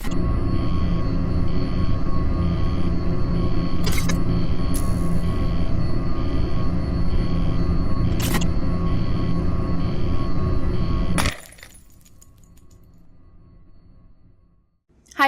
Hi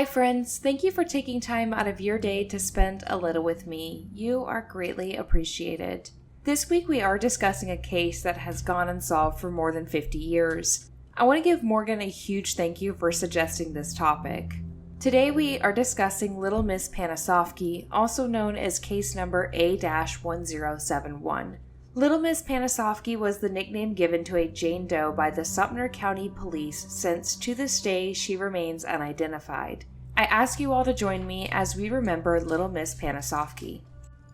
friends, thank you for taking time out of your day to spend a little with me. You are greatly appreciated. This week we are discussing a case that has gone unsolved for more than 50 years. I want to give Morgan a huge thank you for suggesting this topic. Today we are discussing Little Miss Panasofkee, also known as case number A-1071. Little Miss Panasofkee was the nickname given to a Jane Doe by the Sumter County Police since to this day she remains unidentified. I ask you all to join me as we remember Little Miss Panasofkee.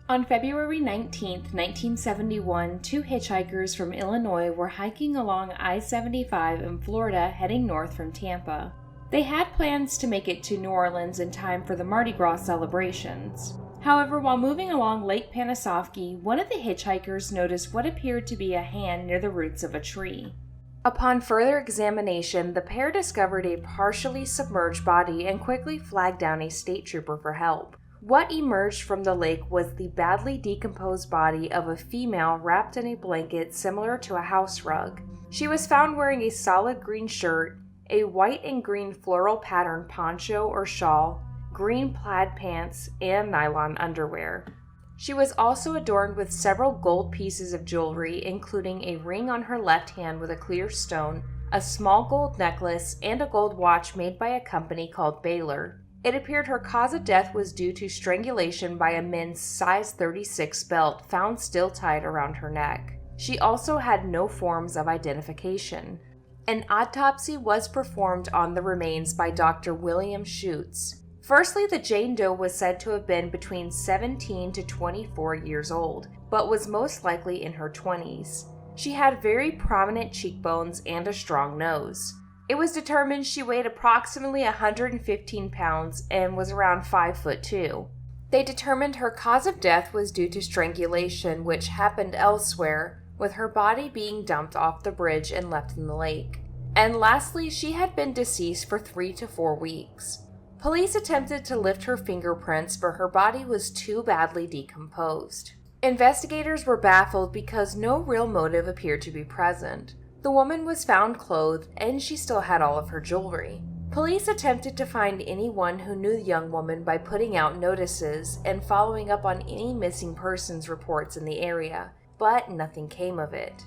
On February 19, 1971, two hitchhikers from Illinois were hiking along I-75 in Florida heading north from Tampa. They had plans to make it to New Orleans in time for the Mardi Gras celebrations. However, while moving along Lake Panasofkee, one of the hitchhikers noticed what appeared to be a hand near the roots of a tree. Upon further examination, the pair discovered a partially submerged body and quickly flagged down a state trooper for help. What emerged from the lake was the badly decomposed body of a female wrapped in a blanket similar to a house rug. She was found wearing a solid green shirt, a white and green floral pattern poncho or shawl, green plaid pants, and nylon underwear. She was also adorned with several gold pieces of jewelry, including a ring on her left hand with a clear stone, a small gold necklace, and a gold watch made by a company called Baylor. It appeared her cause of death was due to strangulation by a men's size 36 belt found still tied around her neck. She also had no forms of identification. An autopsy was performed on the remains by Dr. William Schutz. Firstly, the Jane Doe was said to have been between 17 to 24 years old, but was most likely in her 20s. She had very prominent cheekbones and a strong nose. It was determined she weighed approximately 115 pounds and was around 5'2". They determined her cause of death was due to strangulation, which happened elsewhere, with her body being dumped off the bridge and left in the lake. And lastly, she had been deceased for 3 to 4 weeks. Police attempted to lift her fingerprints, but her body was too badly decomposed. Investigators were baffled because no real motive appeared to be present. The woman was found clothed, and she still had all of her jewelry. Police attempted to find anyone who knew the young woman by putting out notices and following up on any missing persons reports in the area, but nothing came of it.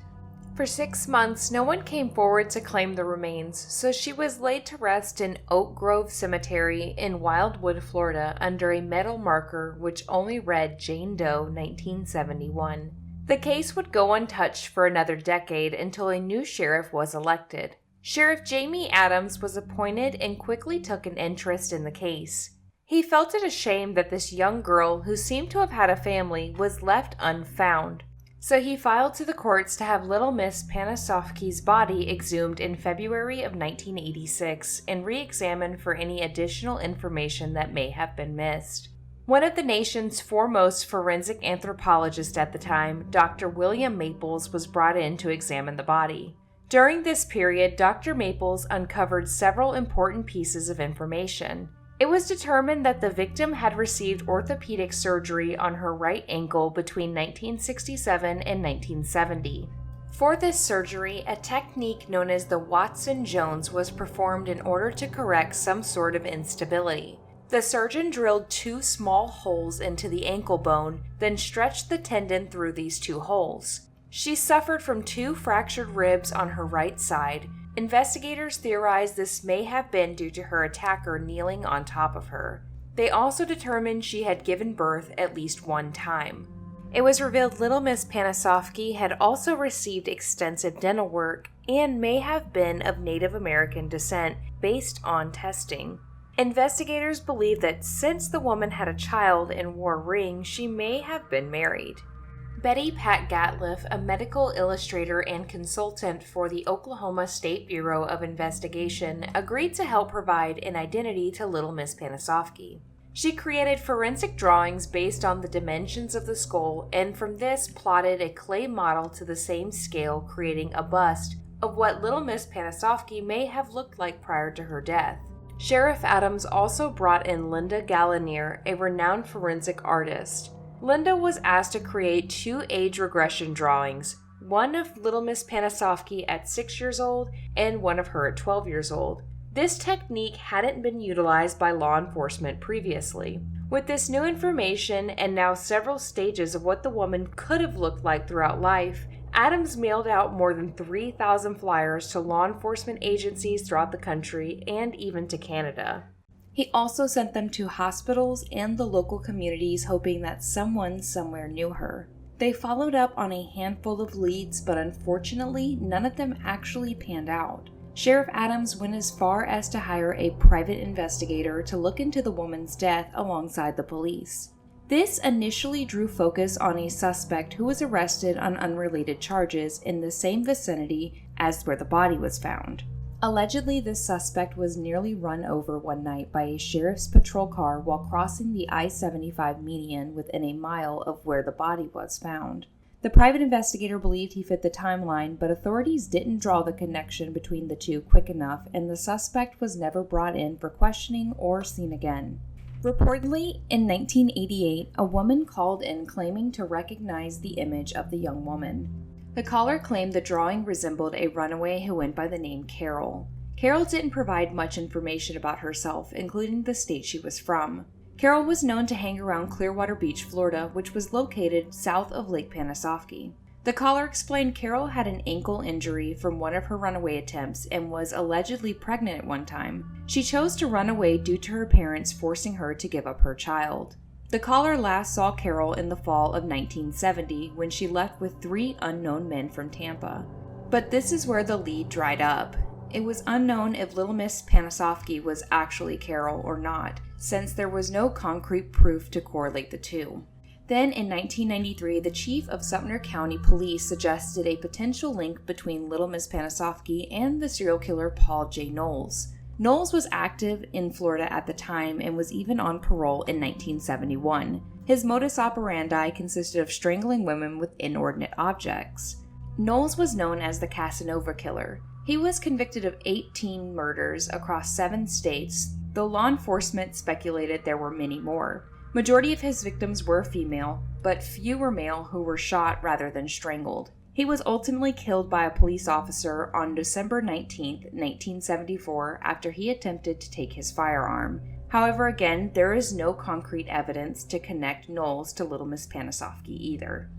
For 6 months, no one came forward to claim the remains, so she was laid to rest in Oak Grove Cemetery in Wildwood, Florida, under a metal marker which only read Jane Doe 1971. The case would go untouched for another decade until a new sheriff was elected. Sheriff Jamie Adams was appointed and quickly took an interest in the case. He felt it a shame that this young girl, who seemed to have had a family, was left unfound. So he filed to the courts to have Little Miss Panasofkee's body exhumed in February of 1986 and re-examined for any additional information that may have been missed. One of the nation's foremost forensic anthropologists at the time, Dr. William Maples, was brought in to examine the body. During this period, Dr. Maples uncovered several important pieces of information. It was determined that the victim had received orthopedic surgery on her right ankle between 1967 and 1970. For this surgery, a technique known as the Watson-Jones was performed in order to correct some sort of instability. The surgeon drilled 2 small holes into the ankle bone, then stretched the tendon through these 2 holes. She suffered from 2 fractured ribs on her right side. Investigators theorized this may have been due to her attacker kneeling on top of her. They also determined she had given birth at least 1 time. It was revealed Little Miss Panasofkee had also received extensive dental work and may have been of Native American descent based on testing. Investigators believe that since the woman had a child and wore a ring, she may have been married. Betty Pat Gatliff, a medical illustrator and consultant for the Oklahoma State Bureau of Investigation, agreed to help provide an identity to Little Miss Panasofkee. She created forensic drawings based on the dimensions of the skull, and from this plotted a clay model to the same scale, creating a bust of what Little Miss Panasofkee may have looked like prior to her death. Sheriff Adams also brought in Linda Gallinier, a renowned forensic artist. Linda was asked to create 2 age regression drawings, one of Little Miss Panasofkee at 6 years old and one of her at 12 years old. This technique hadn't been utilized by law enforcement previously. With this new information and now several stages of what the woman could have looked like throughout life, Adams mailed out more than 3,000 flyers to law enforcement agencies throughout the country and even to Canada. He also sent them to hospitals and the local communities, hoping that someone somewhere knew her. They followed up on a handful of leads, but unfortunately, none of them actually panned out. Sheriff Adams went as far as to hire a private investigator to look into the woman's death alongside the police. This initially drew focus on a suspect who was arrested on unrelated charges in the same vicinity as where the body was found. Allegedly, this suspect was nearly run over one night by a sheriff's patrol car while crossing the I-75 median within a mile of where the body was found. The private investigator believed he fit the timeline, but authorities didn't draw the connection between the two quick enough, and the suspect was never brought in for questioning or seen again. Reportedly, in 1988, a woman called in claiming to recognize the image of the young woman. The caller claimed the drawing resembled a runaway who went by the name Carol. Carol didn't provide much information about herself, including the state she was from. Carol was known to hang around Clearwater Beach, Florida, which was located south of Lake Panasofkee. The caller explained Carol had an ankle injury from one of her runaway attempts and was allegedly pregnant at one time. She chose to run away due to her parents forcing her to give up her child. The caller last saw Carol in the fall of 1970 when she left with 3 unknown men from Tampa. But this is where the lead dried up. It was unknown if Little Miss Panasofkee was actually Carol or not, since there was no concrete proof to correlate the two. Then in 1993, the chief of Sumter County Police suggested a potential link between Little Miss Panasofkee and the serial killer Paul J. Knowles. Knowles was active in Florida at the time and was even on parole in 1971. His modus operandi consisted of strangling women with inordinate objects. Knowles was known as the Casanova Killer. He was convicted of 18 murders across 7 states, though law enforcement speculated there were many more. Majority of his victims were female, but few were male who were shot rather than strangled. He was ultimately killed by a police officer on December 19, 1974, after he attempted to take his firearm. However, again, there is no concrete evidence to connect Knowles to Little Miss Panasofkee either.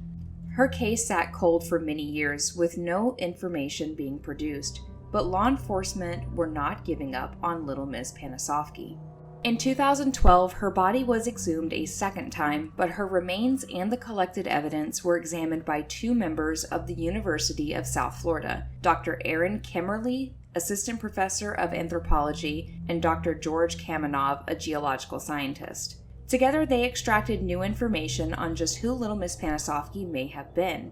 Her case sat cold for many years with no information being produced, but law enforcement were not giving up on Little Miss Panasofkee. In 2012, her body was exhumed a second time, but her remains and the collected evidence were examined by 2 members of the University of South Florida, Dr. Aaron Kimmerly, assistant professor of anthropology, and Dr. George Kamenov, a geological scientist. Together, they extracted new information on just who Little Miss Panasofkee may have been.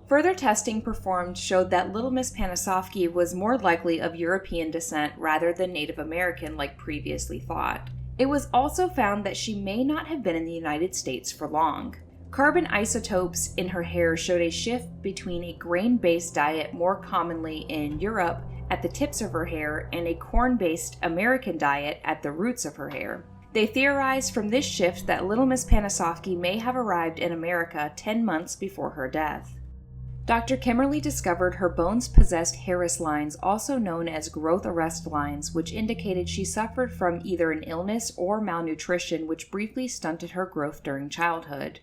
Further testing performed showed that Little Miss Panasofkee was more likely of European descent rather than Native American like previously thought. It was also found that she may not have been in the United States for long. Carbon isotopes in her hair showed a shift between a grain-based diet more commonly in Europe at the tips of her hair and a corn-based American diet at the roots of her hair. They theorized from this shift that Little Miss Panasofkee may have arrived in America 10 months before her death. Dr. Kimmerly discovered her bones possessed Harris lines, also known as growth arrest lines, which indicated she suffered from either an illness or malnutrition which briefly stunted her growth during childhood.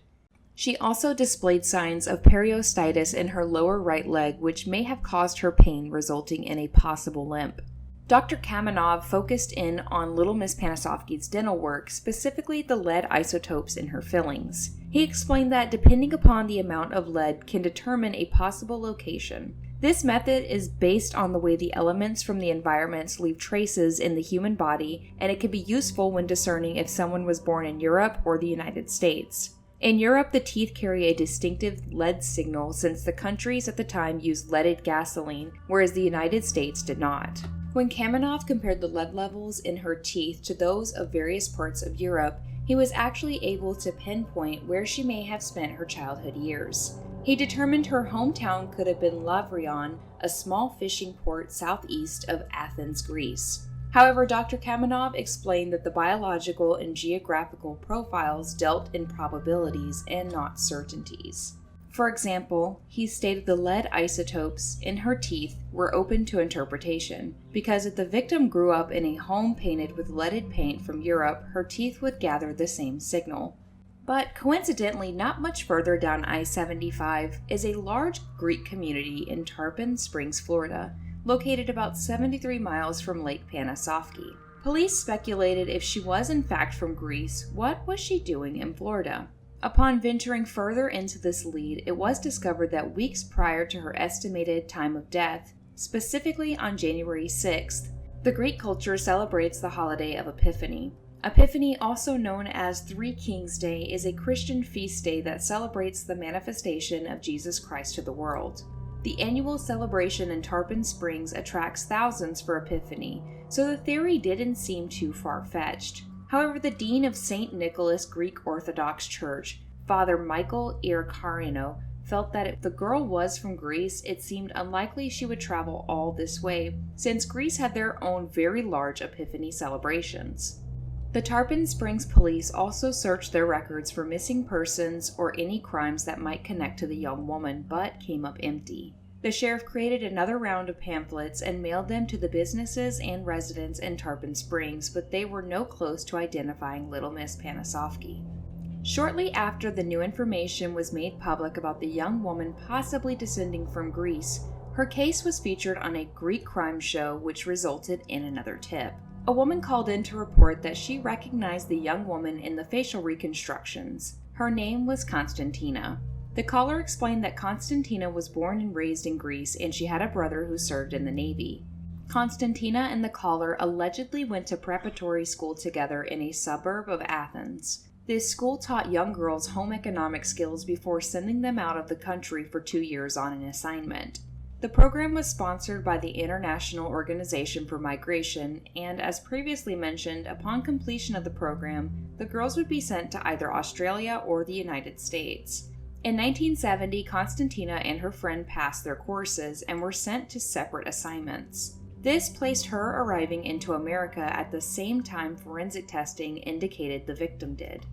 She also displayed signs of periostitis in her lower right leg, which may have caused her pain, resulting in a possible limp. Dr. Kamenov focused in on Little Miss Panasofkee's dental work, specifically the lead isotopes in her fillings. He explained that depending upon the amount of lead can determine a possible location. This method is based on the way the elements from the environments leave traces in the human body, and it can be useful when discerning if someone was born in Europe or the United States. In Europe, the teeth carry a distinctive lead signal since the countries at the time used leaded gasoline, whereas the United States did not. When Kamenov compared the lead levels in her teeth to those of various parts of Europe, he was actually able to pinpoint where she may have spent her childhood years. He determined her hometown could have been Lavrion, a small fishing port southeast of Athens, Greece. However, Dr. Kamenov explained that the biological and geographical profiles dealt in probabilities and not certainties. For example, he stated the lead isotopes in her teeth were open to interpretation, because if the victim grew up in a home painted with leaded paint from Europe, her teeth would gather the same signal. But coincidentally, not much further down I-75 is a large Greek community in Tarpon Springs, Florida, located about 73 miles from Lake Panasofkee. Police speculated if she was in fact from Greece, what was she doing in Florida? Upon venturing further into this lead, it was discovered that weeks prior to her estimated time of death, specifically on January 6th, the Greek culture celebrates the holiday of Epiphany. Epiphany, also known as Three Kings Day, is a Christian feast day that celebrates the manifestation of Jesus Christ to the world. The annual celebration in Tarpon Springs attracts thousands for Epiphany, so the theory didn't seem too far-fetched. However, the dean of St. Nicholas Greek Orthodox Church, Father Michael Irikarino, felt that if the girl was from Greece, it seemed unlikely she would travel all this way, since Greece had their own very large Epiphany celebrations. The Tarpon Springs police also searched their records for missing persons or any crimes that might connect to the young woman, but came up empty. The sheriff created another round of pamphlets and mailed them to the businesses and residents in Tarpon Springs, but they were no close to identifying Little Miss Panasofkee. Shortly after the new information was made public about the young woman possibly descending from Greece, her case was featured on a Greek crime show, which resulted in another tip. A woman called in to report that she recognized the young woman in the facial reconstructions. Her name was Konstantina. The caller explained that Konstantina was born and raised in Greece, and she had a brother who served in the Navy. Konstantina and the caller allegedly went to preparatory school together in a suburb of Athens. This school taught young girls home economic skills before sending them out of the country for 2 years on an assignment. The program was sponsored by the International Organization for Migration, and as previously mentioned, upon completion of the program, the girls would be sent to either Australia or the United States. In 1970, Konstantina and her friend passed their courses and were sent to separate assignments. This placed her arriving into America at the same time forensic testing indicated the victim did.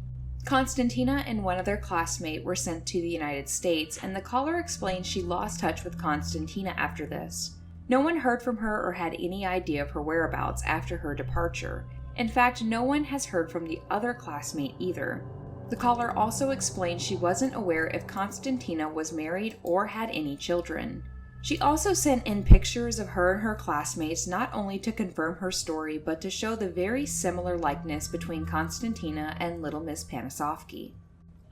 Konstantina and one other classmate were sent to the United States, and the caller explained she lost touch with Konstantina after this. No one heard from her or had any idea of her whereabouts after her departure. In fact, no one has heard from the other classmate either. The caller also explained she wasn't aware if Konstantina was married or had any children. She also sent in pictures of her and her classmates not only to confirm her story, but to show the very similar likeness between Konstantina and Little Miss Panasofkee.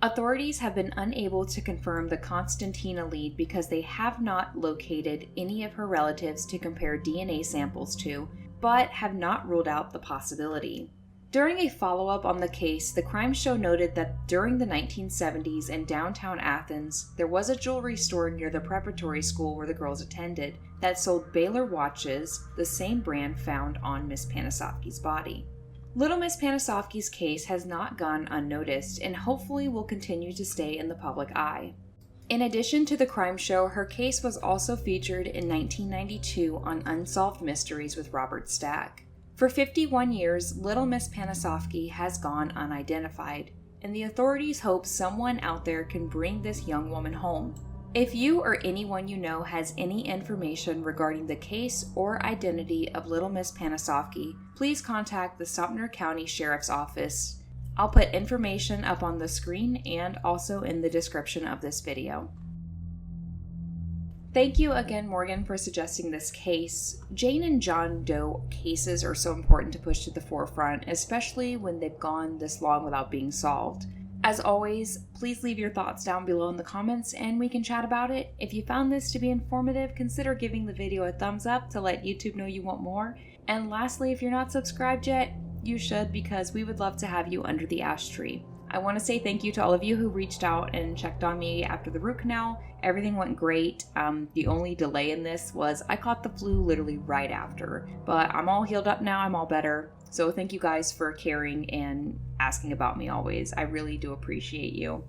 Authorities have been unable to confirm the Konstantina lead because they have not located any of her relatives to compare DNA samples to, but have not ruled out the possibility. During a follow-up on the case, the crime show noted that during the 1970s in downtown Athens, there was a jewelry store near the preparatory school where the girls attended that sold Baylor watches, the same brand found on Miss Panasofkee's body. Little Miss Panasofkee's case has not gone unnoticed and hopefully will continue to stay in the public eye. In addition to the crime show, her case was also featured in 1992 on Unsolved Mysteries with Robert Stack. For 51 years, Little Miss Panasofkee has gone unidentified, and the authorities hope someone out there can bring this young woman home. If you or anyone you know has any information regarding the case or identity of Little Miss Panasofkee, please contact the Sumter County Sheriff's Office. I'll put information up on the screen and also in the description of this video. Thank you again, Morgan, for suggesting this case. Jane and John Doe cases are so important to push to the forefront, especially when they've gone this long without being solved. As always, please leave your thoughts down below in the comments and we can chat about it. If you found this to be informative, consider giving the video a thumbs up to let YouTube know you want more. And lastly, if you're not subscribed yet, you should, because we would love to have you under the ash tree. I want to say thank you to all of you who reached out and checked on me after the root canal. Everything went great. The only delay in this was I caught the flu literally right after. But I'm all healed up now. I'm all better. So thank you guys for caring and asking about me always. I really do appreciate you.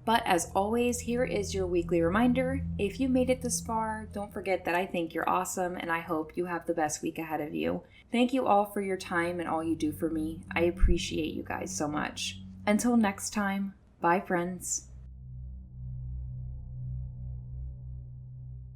But as always, here is your weekly reminder. If you made it this far, don't forget that I think you're awesome and I hope you have the best week ahead of you. Thank you all for your time and all you do for me. I appreciate you guys so much. Until next time, bye friends.